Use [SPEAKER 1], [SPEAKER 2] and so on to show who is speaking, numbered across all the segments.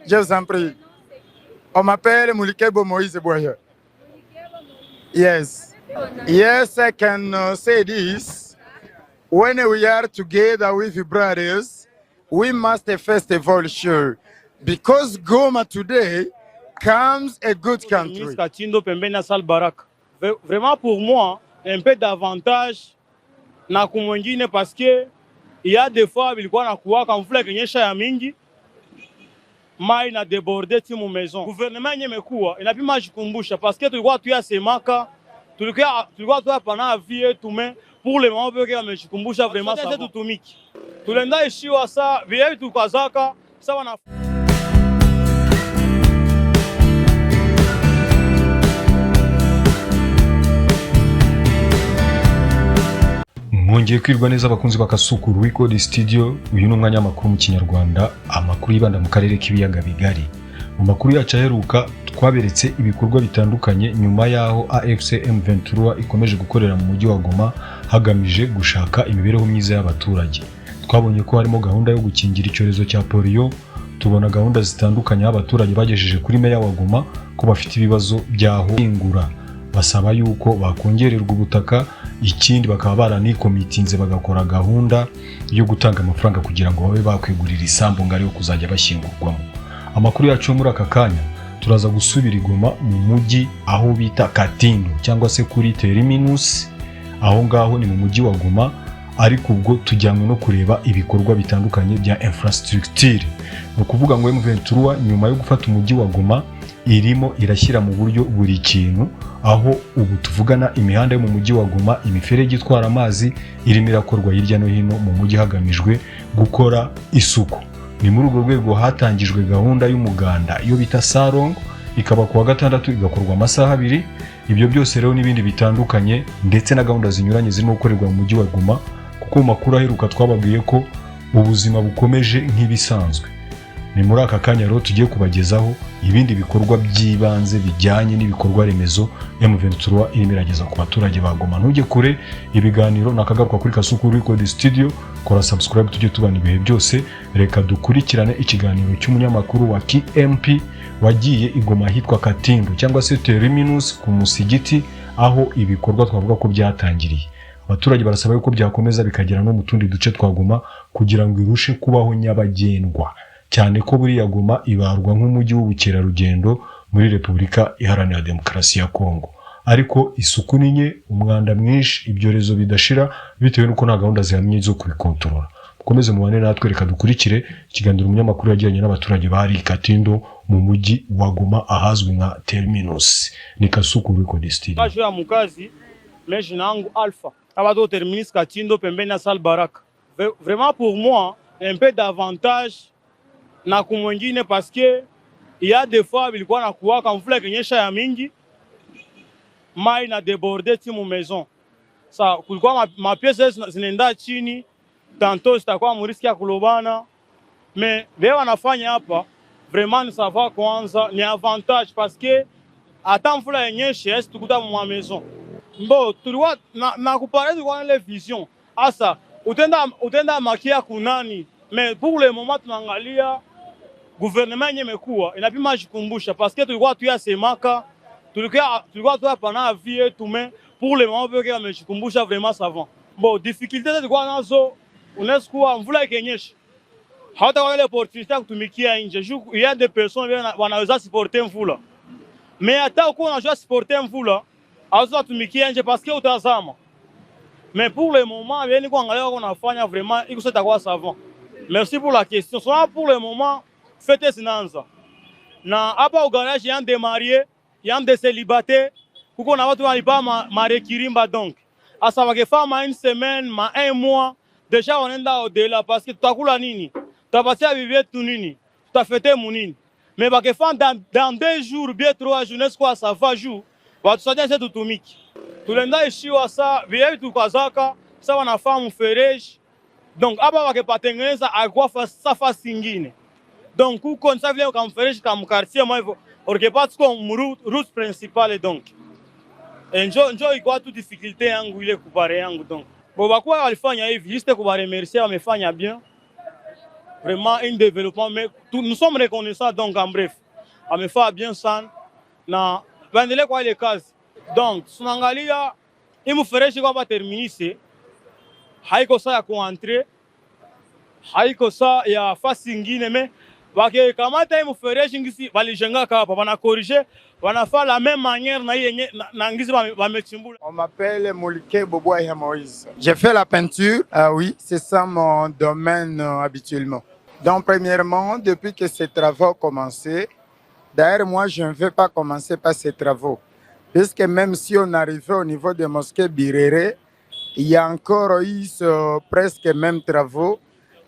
[SPEAKER 1] Je vous en prie. On m'appelle Moulikebo Moïse Boye. Yes. Yes, I can say this. When we are together with brothers, we must first of all show. Because Goma today comes a good country.
[SPEAKER 2] Katindo pembeni na Sal Baraka. Vraiment pour moi, un peu d'avantage na kumwengine parce que il y a des fois bilikuwa na kuwaka mvula kenyesha ya mingi mai na débordé timu maison. Gouvernement yenye mekuwa inapima jikumbusha parce que tulikuwa tuyasemaka tulikuwa tuyapana vie yetu mais pour le moment peke amejikumbusha vraiment ça tutumiki. Tulenda ishiwa sa vile tukazaka sawa na
[SPEAKER 3] Mwongeye kwirwa neza abakunzi bakasukuru Record Studio. Uyu ni umwanya makuru mu Kinyarwanda, amakuru yibanda mu karere k'ibiyaga bigari. Mu makuru yacu aheruka twaberetse ibikorwa bitandukanye nyuma yaho AFC M23 ikomeje gukorera mu mujyi wa Goma hagamije gushaka imibereho myiza y'abaturage. Twabonye ko harimo gahunda yo gukingira icyorezo cya polio, tubona gahunda zitandukanye abaturage bagejeje kuri meya wa Goma ko bafite ibibazo byaho ingura. Basaba yuko bakongererwa ubutaka, ikindi bakaba baranikomitinze bagakora gahunda yo gutanga amafaranga kugira ngo babe bakwegurira isambu ngari yo kuzajya bashyingurwamo. Amakuru yacu muri aka kanya turaza gusubira Goma mu mujyi aho bita Katindo cyangwa se kuri Terminus. Aho ngaho ni mu mujyi wa Goma, ariko ubwo tujyanywe no kureba ibikorwa bitandukanye bya infrastructure. No kuvuga ngo M23 nyuma yo gufata umujyi wa Goma irimo irashyira mu buryo buri kintu, aho ubu tuvugana imihanda yo mu mujyi wa Goma, imiferege itwara amazi irimo irakorwa hirya no hino mu mujyi hagamijwe gukora isuku. Ni muri urwo rwego hatangijwe gahunda y'umuganda iyo bita Salongo, ikaba kuwa gatandatu igakorwa amasaha 2. Ibyo byose rero n'ibindi bitandukanye ndetse na gahunda zinyuranye zirimo gukorerwa mu mujyi wa Goma, kuko mu makuru aheruka twababwiye ko ubuzima bukomeje nk'ibisanzwe. Ni muri aka kanya rero tugiye kubagezaho ibindi bikorwa by'ibanze bijyanye n'ibikorwa remezo M23 irimo irageza ku baturage ba Goma. Ntujye kure, ibiganiro nakagaruka kuri Kasukuru Record Studio, kora subscribe tujye tubana ibihe byose. Reka dukurikirane ikiganiro cy'umunyamakuru wa KMP wagiye Igoma hitwa Katindo cyangwa se Terminus ku musigiti, aho ibikorwa twavuga ko byatangiriye. Abaturage barasaba yuko byakomeza bikagera no mu tundi duce twaguma kugira ngo irushe kubaho nyabagendwa, cyane ko buriya Goma ibarwa nk'umujyi w'ubukerarugendo muri Repubulika Iharanira Demokarasi ya Kongo. Ariko isuku ninye, umwanda mwinshi, ibyorezo bidashira bitewe nuko nta gahunda zihamye zo kubikontorora. Mukomeze mubane natwe, reka dukurikire ikiganiro umunyamakuru yagiranye n'abaturage bari Katindo mu mujyi wa Goma ahazwi nka Terminus. Ni Kasukuru Record Studio.
[SPEAKER 2] Baje ya mukazi meje nangu Alpha abado Terminus Katindo pembeni na Sal Baraka. Vraiment pour moi un peu d'avantage na kumwengine parce que il y a des fois bilikuwa na kuwaka mvula kenyesha ya mingi mai na débordé timu maison. Sa kulikuwa ma pièces zinaenda chini, tantôt zitakuwa muriski ya kulobana, mais leo wanafanya hapa vraiment ça va kwanza ni avantage parce que ata mvula yenyeshe est tukuta mu maison. Mbo tuliwa na kuparezi kwa ile vision. Asa utenda makia kunani, mais pour le moment tunaangalia gouvernement yenye mekuwa inapima jikumbusha parce que tulikuwa tuyasemaka tulikuwa tuyapana vie yetu mais pour le moment peke amejikumbusha vraiment savant. Bon difficulté tulikuwa nazo, unaweza kuwa mvula ikenyesha hata ile opportunité kutumikia nje. Il y a des personnes wanaweza supporter mvula, mais hata uko unajua supporter mvula haweza tumikia nje parce que utazama. Mais pour le moment bien niko angalia wanafanya vraiment iko sasa kwa savant. Merci pour la question. Soit pour le moment fête zinaanza na hapa ugarage yande des mariés, yande des célibataires, kuko na watu walipa mare kirimba. Donc asa wakefa ma une semaine, ma un mois déjà wanaenda au-delà parce que tutakula nini, tutapatia bibi yetu nini, tutafete munini. Mais wakefa dans 2 jours bien 3 jours quoi ça va jour watu sasa tutumiki. Tulenda ishiwa sa bibi tukazaka sa wanafahamu fereji. Donc hapa wakepatengeneza akwa fa singine. Donc kuko nsa vile ukamfereshi kama quartier mwa hivyo orkepati kwa route principale. Donc enjo iko tu difficulté yangu ile kupare yangu. Donc bo bakwa walifanya hivi juste kubaremercier, wamefanya bien vraiment un développement. Mais nous sommes reconnaissants, donc en bref. On me fait bien ça. Na bandele kwa ile kazi. Donc, tunaangalia hii mfereji kwa terminer c'est haiko saa ya kuentre, haiko saa ya fasi ingine mais wakikamata hii mfereji ngisi walijenga hapa wana corriger wanafaa la même manière na hii na ngisi wamechimbula.
[SPEAKER 1] On m'appelle Moulike Boboya Moïse. J'ai fait la peinture, oui, c'est ça mon domaine habituellement. Donc premièrement, depuis que ces travaux ont commencé, d'ailleurs moi je ne veux pas commencer par ces travaux, puisque même si on arrivait au niveau de mosquée Birere, il y a encore eu presque mêmes travaux.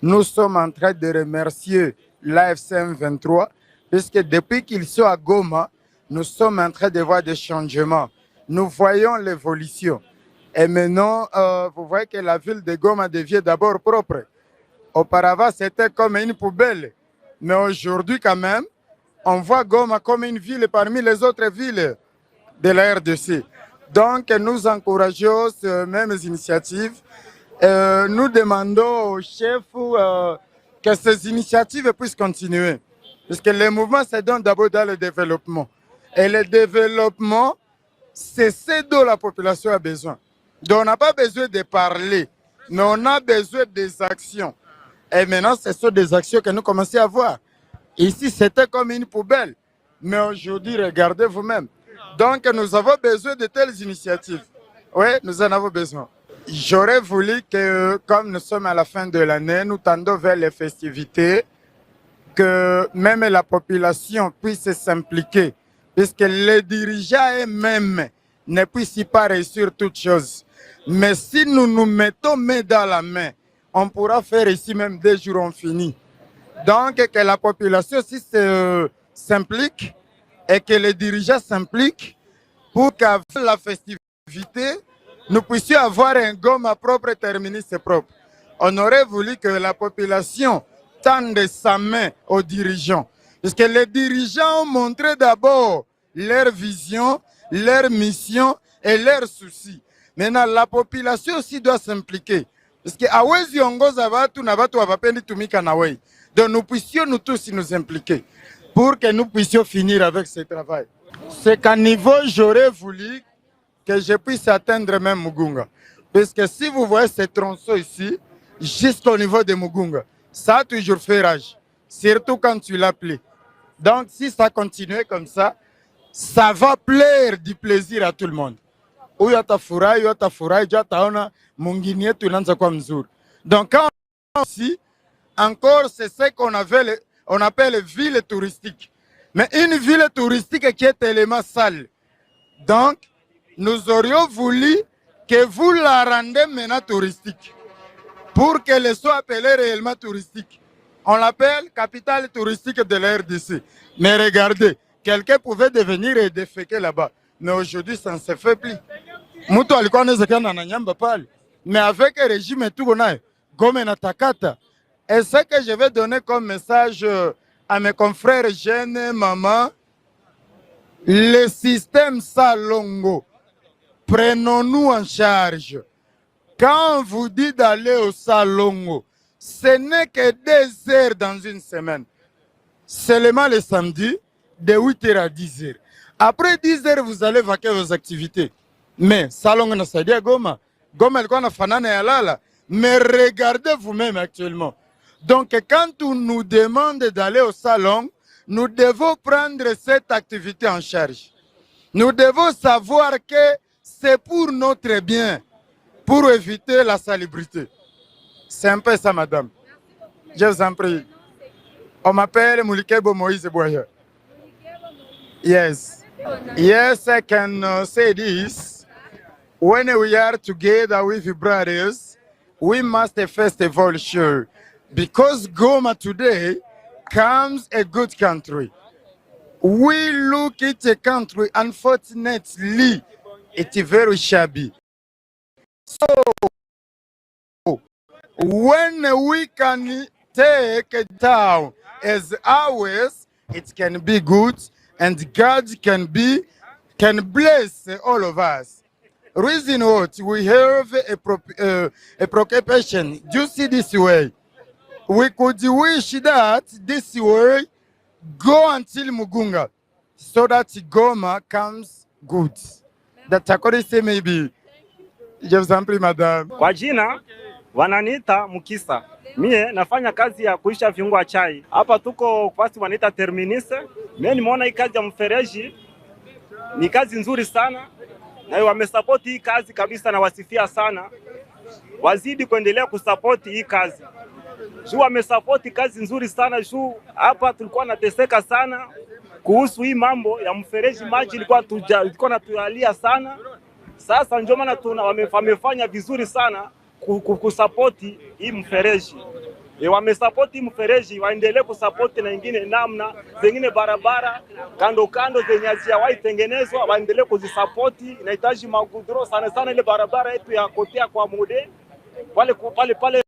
[SPEAKER 1] Nous sommes en train de remercier l'AFCM 23, puisque depuis qu'ils sont à Goma, nous sommes en train de voir des changements. Nous voyons l'évolution. Et maintenant, vous voyez que la ville de Goma devient d'abord propre. Auparavant, c'était comme une poubelle. Mais aujourd'hui, quand même, on voit Goma comme une ville parmi les autres villes de la RDC. Donc, nous encourageons ces mêmes initiatives. Nous demandons au chef que ces initiatives puissent continuer. Parce que le mouvement se donne d'abord dans le développement. Et le développement, c'est ce dont la population a besoin. Donc, on n'a pas besoin de parler, mais on a besoin des actions. Et maintenant, ce sont des actions que nous commençons à voir. Ici, c'était comme une poubelle. Mais aujourd'hui, regardez vous-même. Donc, nous avons besoin de telles initiatives. Oui, nous en avons besoin. J'aurais voulu que, comme nous sommes à la fin de l'année, nous tendons vers les festivités, que même la population puisse s'impliquer, puisque les dirigeants eux-mêmes ne puissent pas réussir toutes choses. Mais si nous nous mettons main dans la main, on pourra faire ici même 2 jours on finit. Donc que la population aussi s'implique et que les dirigeants s'impliquent pour qu'avant la festivité, nous puissions avoir un Goma propre et terminus propre. On aurait voulu que la population tende sa main aux dirigeants. Parce que les dirigeants ont montré d'abord leur vision, leur mission et leurs soucis. Maintenant, la population aussi doit s'impliquer. Parce que awezi ongoza watu na watu wapapendi tumika na wei. Donc nous puissions nous tous nous impliquer pour que nous puissions finir avec ce travail. C'est qu'à niveau, j'aurais voulu que je puisse atteindre même Mugunga. Parce que si vous voyez ce tronçon ici, jusqu'au niveau de Mugunga, ça a toujours fait rage, surtout quand tu l'appelles. Donc si ça continuait comme ça va plaire du plaisir à tout le monde. Huyu atafurahi, ataona mwingine yetu inaanza kwa mzuri. Donc quand ici, encore c'est ce on appelle ville touristique. Mais une ville touristique qui est tellement sale. Donc, nous aurions voulu que vous la rendez maintenant touristique. Pour qu'elle soit appelée réellement touristique. On l'appelle capitale touristique de la RDC. Mais regardez, quelqu'un pouvait devenir et déféquer là-bas. Mais aujourd'hui, ça ne se fait plus. Mais avec le régime tout, Takata. Et ce que je vais donner comme message à mes confrères jeunes, maman, le système Salongo, prenons-nous en charge. Quand on vous dit d'aller au Salongo, ce n'est que 2 heures dans une semaine. Seulement le samedi, de 8h à 10h. Après 10h, vous allez vaquer vos activités. Mais Salongo na saidia Goma. Goma ilikuwa na fanana ya lala. Mais regardez vous-même actuellement. Donc quand on nous demande d'aller au salon, nous devons prendre cette activité en charge. Nous devons savoir que c'est pour notre bien, pour éviter la salubrité. C'est un peu ça, madame. Je vous en prie. On m'appelle Moulikebo Moïse Boyer. Yes. Yes, I can say this. When we are together with brothers, we must first of all show, because Goma today comes a good country. We look at a country, unfortunately, it's very shabby. So, when we can take a town as ours, it can be good, and God can bless all of us. Reason what? We have a preoccupation. Do you see this way? we could wish that this way go until Mugunga so that Goma comes good. That according to maybe. Je madam.
[SPEAKER 4] Kwa jina wananiita Mukisa. Mie nafanya kazi ya kuisha viungo chai. Hapa tuko kwasi wanaita Terminise. Mie nimeona hii kazi ya mfereji ni kazi nzuri sana. Na wamesupport hii kazi kabisa na wasifia sana. Wazidi kuendelea kusupport hii kazi. Juu wamesupport kazi nzuri sana juu hapa tulikuwa nateseka sana kuhusu hii mambo ya mfereji, maji ilikuwa natualia sana. Sasa ndio maana wamefanya vizuri sana kusupport hii mfereji. Wamesupport hii mfereji, waendelee kusupport na ingine namna zingine barabara kando kando zenye hazijawahi tengenezwa, waendelee kuzisupport. Inahitaji magudro sana sana, ile barabara yetu ya kotea kwa mode pale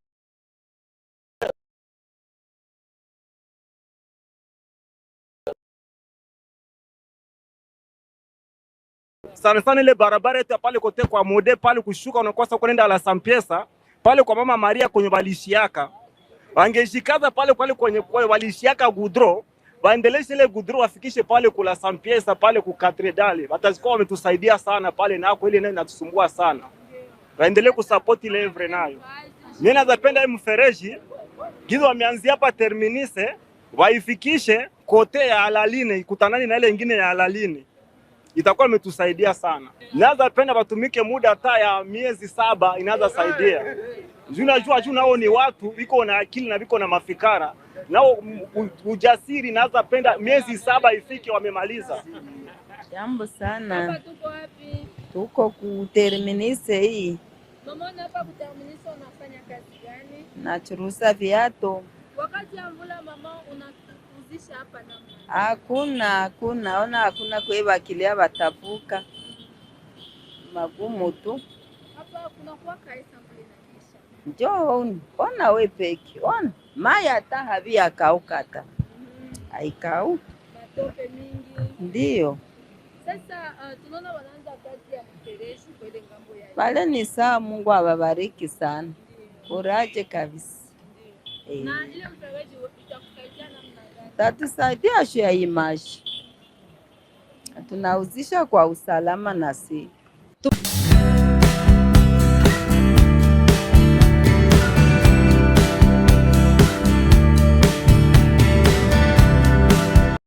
[SPEAKER 4] sana sana, ile barabara yetu pale kote kwa mode pale kushuka unakosa kwenda la Sampiesa pale kwa mama Maria kwenye walishiaka, wangeshikaza pale kwenye walishiaka gudro, waendeleshe ile gudro wafikishe pale kula Sampiesa pale ku Cathedrale. Watazikuwa wametusaidia sana pale, na kwa ile nayo inatusumbua sana, waendelee kusupport ile evre nayo. Mimi nazapenda hii mfereji gizo wameanzia hapa Terminise waifikishe kote ya Alaline ikutanani na ile nyingine ya Alaline, itakuwa imetusaidia sana. Naweza penda watumike muda hata ya miezi 7, inaweza saidia. Unajua nao ni watu wiko na akili na wiko na mafikara. Nao ujasiri, naweza penda miezi 7 ifike wamemaliza.
[SPEAKER 5] Jambo sana. Hapa tuko wapi? Tuko ku Terminise hii.
[SPEAKER 6] Mama, hapa ku Terminise unafanya kazi gani?
[SPEAKER 5] Nachuruza viatu.
[SPEAKER 6] Wakati ya mvula mama unakuzisha hapa na
[SPEAKER 5] Hakuna kuiba kilia batavuka. Magumu tu.
[SPEAKER 6] Hapa kuna kwa kaisa mlinakisha.
[SPEAKER 5] Njoo ona we peki. Ona maya hata havia kaukata. Haikau.
[SPEAKER 6] Matope mingi.
[SPEAKER 5] Ndio.
[SPEAKER 6] Sasa tunaona wanaanza kazi ya mfereji kwa ile ngambo ya.
[SPEAKER 5] Pale ni saa, Mungu awabariki sana. Uraje kabisa.
[SPEAKER 6] Na ile mfereji itakusaidia namna gani?
[SPEAKER 5] Tatusaidia shu ya imaji. Tunauzisha kwa usalama na si